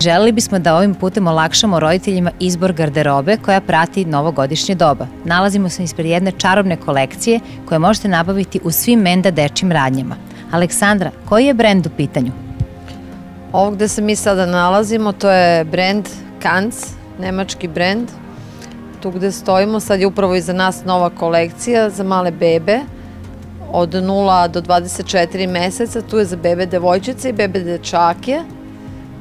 Želeli bismo da ovim putem olakšamo roditeljima izbor garderobe koja prati novogodišnje doba. Nalazimo se ispred jedne čarobne kolekcije koje možete nabaviti u svim Menda dečjim radnjama. Aleksandra, koji je brend u pitanju? Ovo gde se mi sada nalazimo, to je brend Kanz, nemački brend. Tu gde stojimo, sad je upravo iza nas nova kolekcija za male bebe od 0 do 24 meseca. Tu je za bebe devojčice i bebe dečake.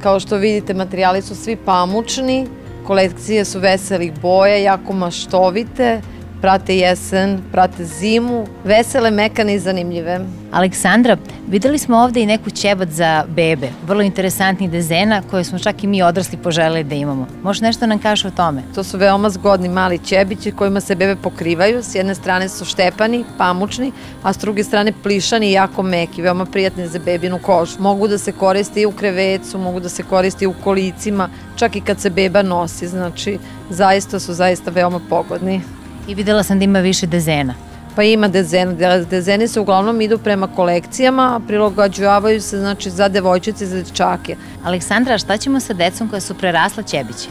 Kao što vidite, materijali su svi pamučni, kolekcije su veselih boja, jako maštovite, prate jesen, prate zimu, vesele, mekane i zanimljive. Aleksandra, videli smo ovde i neku ćebat za bebe, vrlo interesantnih dezena koje smo čak i mi odrasli poželeli da imamo. Možeš nešto nam kažeš o tome? To su veoma zgodni mali ćebići kojima se bebe pokrivaju. S jedne strane su štepani, pamučni, a s druge strane plišani i jako meki, veoma prijatni za bebinu kožu. Mogu da se koriste i u krevecu, mogu da se koriste i u kolicima, čak i kad se beba nosi, znači zaista veoma pogodni. I videla sam da ima više dezena. Pa ima dezena. Dezeni se uglavnom idu prema kolekcijama, a prilagođavaju se znači za devojčice i za dečake. Aleksandra, šta ćemo sa decom koja su prerasla ćebiće?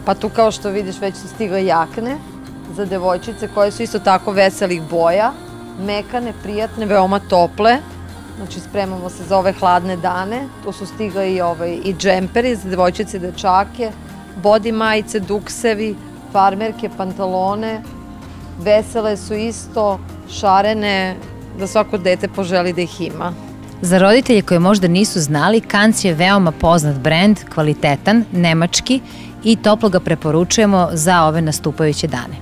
Pa tu kao što vidiš već su stigle jakne za devojčice koje su isto tako veselih boja, mekane, prijatne, veoma tople. Znači spremamo se za ove hladne dane. Tu su stigle i džemperi za devojčice i dečake, body majice, duksevi, farmerke, pantalone. Vesele su isto, šarene, da svako dete poželi da ih ima. Za roditelje koji možda nisu znali, Kanz je veoma poznat brend, kvalitetan, nemački i toplo ga preporučujemo za ove nastupajuće dane.